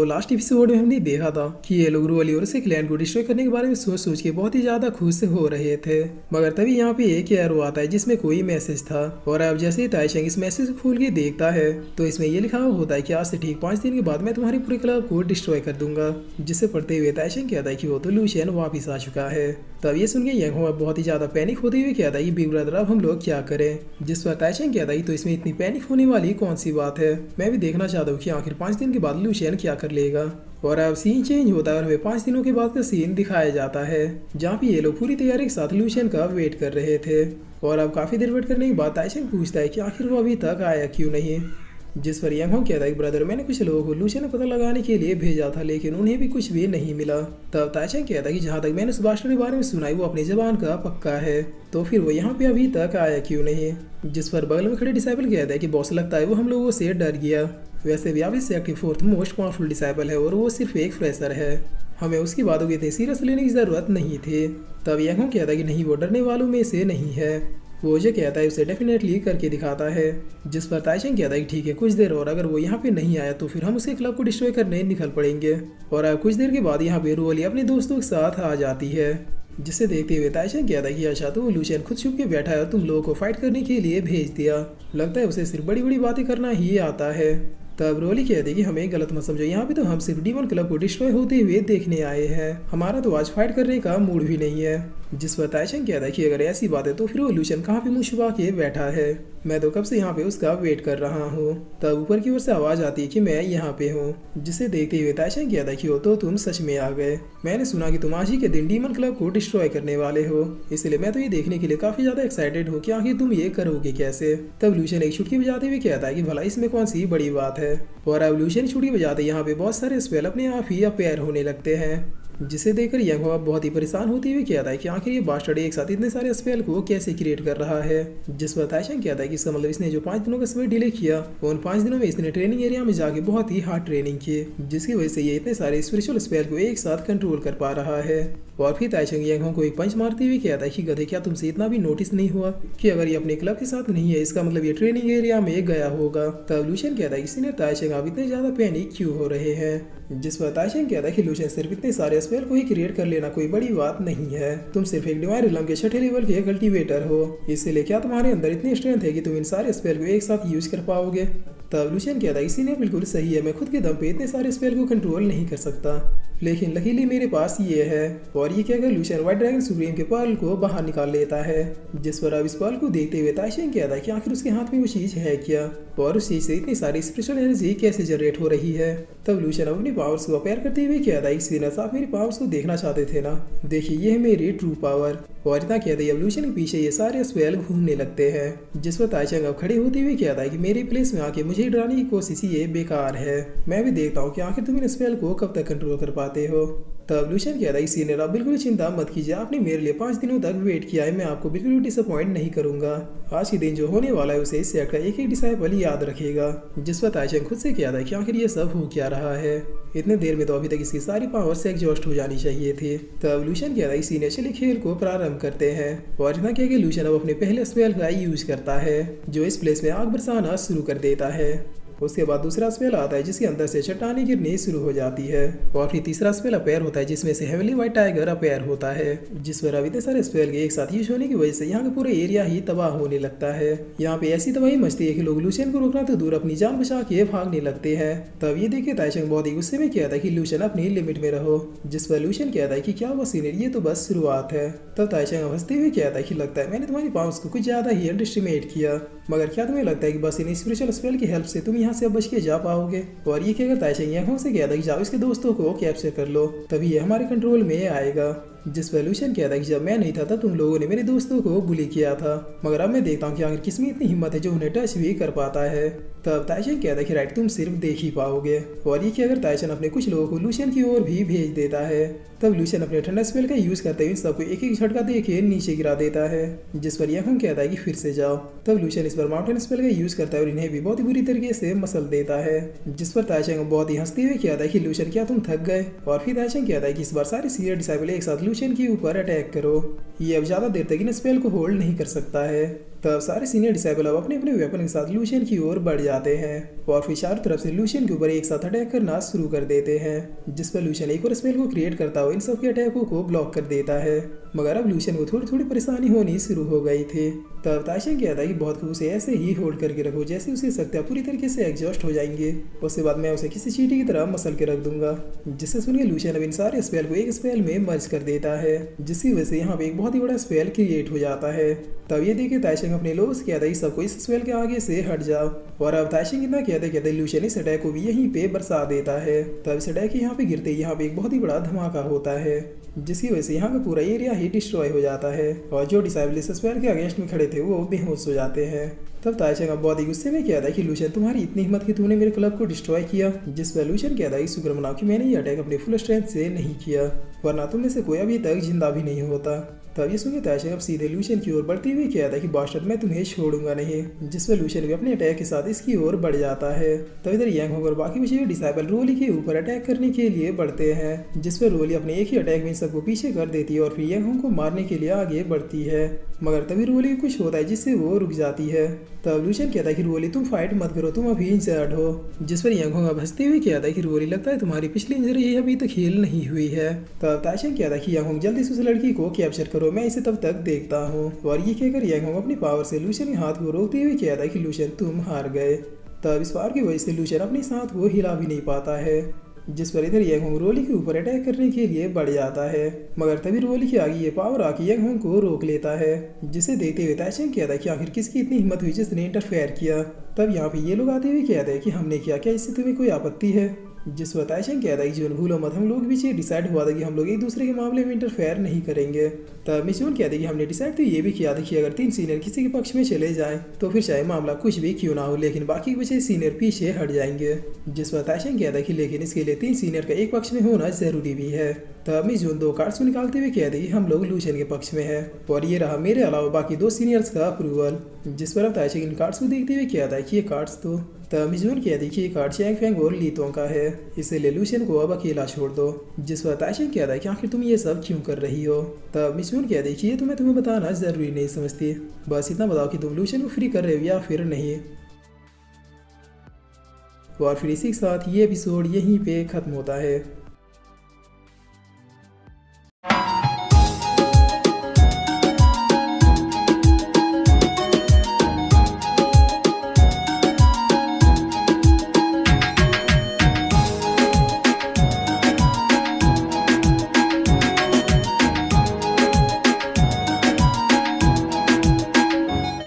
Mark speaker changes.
Speaker 1: तो last episode में हमने देखा था कि ये लोग रोली और उसके क्लैन को डिस्ट्रॉय करने के बारे में सोच सोच के बहुत ही ज्यादा खुश हो रहे थे। मगर तभी यहाँ पे एक एरो आता है जिसमें कोई मैसेज था और अब जैसे ही ताइशेंग इस मैसेज को खोल के देखता है तो इसमें ये लिखा हुआ होता है कि आज से ठीक 5 दिन के बाद मैं तुम्हारी पूरे क्लब को डिस्ट्रॉय कर दूंगा। जिसे पढ़ते हुए ताइशेंग कहता है कि वो तो लूशियन वापिस आ चुका है। तब ये सुन के यंग बहुत ही ज्यादा पैनिक होते हुए कहता है कि बिग ब्रदर अब हम लोग क्या करें। जिस पर ताइशेंग कहता है तो इसमें इतनी पैनिक होने वाली कौन सी बात है, मैं भी देखना चाहता हूँ कि आखिर 5 दिन के बाद लूशियन क्या कर लेगा। और अब सीन चेंज होता है और हमें 5 दिनों के बाद का सीन दिखाया जाता है जहाँ पे ये लोग पूरी तैयारी के साथ लूशियन का वेट कर रहे थे। और अब काफी देर वेट करने के बाद ताइशेंग पूछता है कि आखिर वो अभी तक आया क्यों नहीं। जिस पर यंग कहता है कि ब्रदर मैंने कुछ लोगों को लूशियन पता लगाने के लिए भेजा था लेकिन उन्हें भी कुछ भी नहीं मिला। तब ताइशेंग कहता है कि जहाँ तक मैंने उस बास्टर के बारे में सुना है वो अपनी जबान का पक्का है, तो फिर वो यहाँ पे अभी तक आया क्यों नहीं। जिस पर बगल में खड़े डिसाइबल कहता है कि बॉस लगता है वो हम लोगों से डर गया। वैसे भी अब इस सेक्ट की 4th मोस्ट पावरफुल डिसाइबल है और वो सिर्फ एक फ्रेशर है, हमें उसकी बातों की इतनी सीरियस लेने की ज़रूरत नहीं थी। तब यंग कहता है कि नहीं वो डरने वालों में से नहीं है, वो जो कहता है उसे डेफिनेटली करके दिखाता है। जिस पर ताइशेंग कहता है कि ठीक है कुछ देर और अगर वो यहाँ पे नहीं आया तो फिर हम उसके क्लब को डिस्ट्रॉय करने निकल पड़ेंगे। और अब कुछ देर के बाद यहाँ पे रोली अपने दोस्तों के साथ आ जाती है। जिसे देखते हुए ताइशेंग कहता है कि अच्छा तो लूशियन खुद छुप के बैठा है और तुम लोगों को फाइट करने के लिए भेज दिया, लगता है उसे सिर्फ बड़ी बड़ी बातें करना ही आता है। तब रोली कहती है कि हमें गलत मत समझो, यहाँ पे तो हम सिर्फ डीमन क्लब को डिस्ट्रॉय होते हुए देखने आए हैं, हमारा तो आज फाइट करने का मूड भी नहीं है। जिस पर ताइशेंग कहता है कि अगर ऐसी बात है तो फिर वो लूशियन कहाँ पे मुंह छुपा के बैठा है, मैं तो कब से यहाँ पे उसका वेट कर रहा हूँ। तब ऊपर की ओर से आवाज आती है कि मैं यहाँ पे हूँ। जिसे देखते हुए ताइशेंग कहता है कि वो तो तुम सच में आ गए, मैंने सुना कि तुम आज ही के दिन डीमन क्लब को डिस्ट्रॉय करने वाले हो, इसलिए मैं तो ये देखने के लिए काफी ज्यादा एक्साइटेड हूँ कि आखिर तुम ये करोगे कैसे। तब लूशियन एक चुटकी बजाते हुए कहता है कि भला इसमें कौन सी बड़ी बात है। और अब लूशियन चुटकी बजाते यहाँ पे बहुत सारे स्पेल अपने आप ही अपेयर होने लगते हैं। जिसे देखकर यंग बहुत ही परेशान होते हुए कहता है कि आखिर ये बास्टर्ड एक साथ इतने सारे स्पेल को कैसे क्रिएट कर रहा है। जिस पर ताइशेंग कहता है कि इसका मतलब इसने जो 5 दिनों का समय डिले किया उन 5 दिनों में इसने ट्रेनिंग एरिया में जाके बहुत ही हार्ड ट्रेनिंग की, जिसकी वजह से ये इतने सारे स्पिरिचुअल स्पेल को एक साथ कंट्रोल कर पा रहा है। और फिर ताइशेंग यंग को एक पंच मारते हुए कहता है कि गधे क्या तुमसे इतना भी नोटिस नहीं हुआ कि अगर ये अपने क्लब के साथ नहीं है इसका मतलब ये ट्रेनिंग एरिया में गया होगा। तब लूशियन कहता है कि सीनियर ताइशेंग आप इतने ज्यादा पैनिक क्यों हो रहे हैं। जिस पर ताइशेंग कहता है कि लूशियन सिर्फ इतने सारे स्पेल को ही क्रिएट कर लेना कोई बड़ी बात नहीं है, तुम सिर्फ एक डिवाइन रिलम के 6ठे लेवल के कल्टीवेटर हो, इसलिए क्या तुम्हारे अंदर इतनी स्ट्रेंथ है कि तुम इन सारे स्पेल को एक साथ यूज कर पाओगे। तब लूशियन कहता है सीनियर बिल्कुल सही है, मैं खुद के दम पे इतने सारे स्पेल को कंट्रोल नहीं कर सकता, लेकिन लकीली मेरे पास ये है। और ये कहकर लूशियन व्हाइट ड्रैगन सुप्रीम के पर्ल को बाहर निकाल लेता है। जिस पर अब इस पर्ल को देखते हुए ताइशेंग कहता है कि आखिर उसके हाथ में वो चीज है क्या और उस चीज से इतनी सारी स्पिरिचुअल एनर्जी कैसे जनरेट हो रही है। तब लूशियन अपनी पावर्स को अपेयर करते हुए कहता है सीनियर आप मेरी पावर्स को देखना चाहते थे ना, देखिए ये है मेरी ट्रू पावर। और इतना कहते ही अब लूशियन के पीछे ये सारे स्पेल घूमने लगते हैं। जिस पर ताइशेंग अब खड़े होते हुए कहता है कि मेरे प्लेस में आके मुझे डराने की कोशिश ये बेकार है, मैं भी देखता हूँ कि आखिर तुम इन स्पेल को कब तक कंट्रोल कर पाते हो। तब लूशियन कहता है सीनियर आप बिल्कुल चिंता मत कीजिए, आपने मेरे लिए 5 दिनों तक वेट किया है, मैं आपको बिल्कुल भी डिसअपॉइंट नहीं करूंगा, आज के दिन जो होने वाला है उसे इस सेट का एक एक डिसाइपल याद रखेगा। जिस पर ताइशेंग खुद से कहता है कि आखिर ये सब हो क्या रहा है, इतने देर में तो अभी तक इसकी सारी पावर से एग्जॉस्ट हो जानी चाहिए थी। तब लूशियन कहता है सीनियर चलिए खेल को प्रारंभ करते हैं। और इतना कह के लूशियन अब अपने पहले स्पेल का यूज करता है जो इस प्लेस में आग बरसाना शुरू कर देता है। उसके बाद दूसरा स्पेल आता है जिसके अंदर से चट्टानें गिरनी शुरू हो जाती है। और फिर तीसरा स्पेल अपेयर होता है जिसमें से हेवनली व्हाइट टाइगर अपेयर होता है। जिस पर अब इतने सारे स्पेल के एक साथ यूज होने की वजह से यहाँ का पूरा एरिया ही तबाह होने लगता है। यहाँ पे ऐसी तबाही मचती है कि लोग लूशियन को रोकना तो दूर अपनी जान बचा के भागने लगते हैं। तब ये देखे ताइशेंग बहुत ही गुस्से में कहता है कि लूशियन अपनी लिमिट में रहो। जिस पर लूशियन कहता है कि क्या हुआ सीनियर, ये तो बस शुरुआत है। तब ताइशेंग हंसते हुए कहता है कि लगता है मैंने तुम्हारी पावर्स को कुछ ज्यादा ही अंडरएस्टिमेट किया, मगर क्या तुम्हें लगता है कि बस इन स्पिरिचुअल स्पेल की हेल्प से तुम यहाँ से अब बच के जा पाओगे। और ये कहकर ताइशेंग यंग से कहता है कि जाओ इसके दोस्तों को कैप्चर कर लो, तभी ये हमारे कंट्रोल में आएगा। जिस पर लूशियन कहता है कि जब मैं नहीं था तब तुम लोगों ने मेरे दोस्तों को बुली किया था, मगर अब मैं देखता हूँ कि आखिर किसमें इतनी हिम्मत है जो उन्हें टच भी कर पाता है। तब ताइशेंग कहता है कि राइट तुम सिर्फ देख ही पाओगे। और ये कहकर ताइशेंग अपने कुछ लोगों को लूशियन की ओर भी भेज देता है। तब लूशियन अपने ठंडा स्पेल का यूज करते हुए सबको एक एक झटका देके नीचे गिरा देता है। जिस पर यंग कहता है कि फिर से जाओ। तब लूशियन इस पर माउंटेन स्पेल का यूज करता है और इन्हें भी बहुत ही बुरी तरीके से मसल देता है। जिस पर ताइशेंग बहुत ही हंसते हुए कहता है कि लूशियन क्या तुम थक गए। और फिर ताइशेंग कहता है कि इस बार सारे सीनियर डिसाइबल एक साथ लूशियन के ऊपर अटैक करो, ये अब ज्यादा देर तक इन स्पेल को होल्ड नहीं कर सकता है। तब सारे सीनियर डिसेबल अब अपने अपने वेपन के साथ लूशियन की ओर बढ़ जाते हैं और फिर चारों तरफ से लूशियन के ऊपर एक साथ अटैक करना शुरू कर देते हैं, जिस पर लूशियन एक और स्पेल को क्रिएट करता हुआ इन सबके अटैकों को ब्लॉक कर देता है। मगर अब लूशियन को थोड़ी थोड़ी परेशानी होनी शुरू हो गई थी। तब ताइशेंग कहता है कि बहुत कुछ उसे ऐसे ही होल्ड करके रखो जैसे उसकी शक्तियाँ पूरी तरीके से एग्जॉस्ट हो जाएंगे। उसके बाद मैं उसे किसी चीटी की तरह मसल के रख दूंगा। जिससे सुनकर लूशियन अब इन सारे स्पेल को एक स्पेल में मर्ज कर देता है, जिसकी वजह से यहाँ पे एक बहुत ही बड़ा स्पेल क्रिएट हो जाता है। तब ये देखे ताइशेंग अपने लोगों से कहता है सबको इस स्पेल के आगे से हट जाओ। और अब ताइशेंग इतना कहते लूशियन इस अटैक को भी यहीं पे बरसा देता है। तब इस अटैक यहाँ पे गिरते यहाँ पे एक बहुत ही बड़ा धमाका होता है, जिसकी वजह से यहाँ का पूरा एरिया ही डिस्ट्रॉय हो जाता है और जो डिसेबल इस स्पेल के अगेंस्ट में खड़े थे वो बेहोश हो जाते हैं। तब ताइशेंग अब बहुत ही गुस्से में कहता है कि लूशियन तुम्हारी इतनी हिम्मत कि तूने मेरे क्लब को डिस्ट्रॉय किया। जिस पर लूशियन कहता है शुक्र मनाओ कि मैंने ये अटैक अपने फुल स्ट्रेंथ से नहीं किया, वरना तुम में से कोई अभी तक जिंदा भी नहीं होता। तब ये सुनकर ताइशेंग अब सीधे लूशियन की ओर बढ़ते हुए कहता है कि बास्टर्ड मैं तुम्हें छोड़ूंगा नहीं। जिस पर लूशियन भी अपने अटैक के साथ इसकी ओर बढ़ जाता है। तब इधर यांग होंग और बाकी बचे हुए डिसेबल रोली के ऊपर अटैक करने के लिए बढ़ते हैं, जिस पर रोली अपने एक ही अटैक में इन सबको पीछे कर देती है और फिर यांग होंग को मारने के लिए आगे बढ़ती है। मगर तभी रोली कुछ होता है जिससे वो रुक जाती है। तब लूशियन कहता है कि रोली तुम फाइट मत करो, तुम अभी इंजर्ड हो। जिस पर यांग होंग हंसते हुए कहता है कि रोली लगता है तुम्हारी पिछली इंजरी अभी तक हील नहीं हुई है। तब ताइशेंग कहता है कि यांग होंग जल्दी से उस लड़की को कैप्चर करो, मैं इसे तब तक देखता हूँ। और ये कहकर यांग होंग अपनी पावर से लूशियन के हाथ को रोकते हुए कहता है कि लूशियन तुम हार गए। तब इस पावर की वजह से लूशियन अपने हाथ को हिला भी नहीं पाता है। जिस पर इधर यांग होंग रोली के ऊपर अटैक करने के लिए बढ़ जाता है, मगर तभी रोली की आगे ये पावर आके यांग होंग को रोक लेता है। जिसे देखते हुए ताइशेंग कहता है कि आखिर किसकी इतनी हिम्मत हुई जिसने इंटरफेयर किया। तब यहाँ पे ये लोग आते हुए कहते हैं कि हमने किया, क्या इससे तुम्हें कोई आपत्ति है। जिस पर ताइशेंग कहता है कि जोन भूलो मत, हम लोग बीच डिसाइड हुआ था कि हम लोग एक दूसरे के मामले में इंटरफेयर नहीं करेंगे। तब मिस जोन कहते हैं कि हमने डिसाइड तो ये भी किया था कि अगर 3 सीनियर किसी के पक्ष में चले जाएं तो फिर चाहे मामला कुछ भी क्यों ना हो, लेकिन बाकी बचे सीनियर पीछे हट जाएंगे। जिस पर ताइशेंग कहता है कि लेकिन इसके लिए 3 सीनियर का एक पक्ष में होना जरूरी भी है। तब मिस जोन 2 कार्ड्स को निकालते हुए कहते हैं कि हम लोग लूशियन के पक्ष में है और ये रहा मेरे अलावा बाकी 2 सीनियर्स का अप्रूवल। जिस पर अब ताइशेंग इन कार्ड्स को देखते हुए कहता है कि ये कार्ड्स तो तब मिस जोन कहती है कि ये कार्ड चैंग फेंग और लीतों का है, इसलिए लूशियन को अब अकेला छोड़ दो। जिस पर ताइशेंग कहता है कि आखिर तुम ये सब क्यों कर रही हो। तब मिस जोन कहती है कि ये तुम्हें बताना जरूरी नहीं समझती, बस इतना बताओ कि तुम लूशियन को फ्री कर रहे हो या फिर नहीं। और फिर इसी के साथ ये एपिसोड यहीं पे खत्म होता है।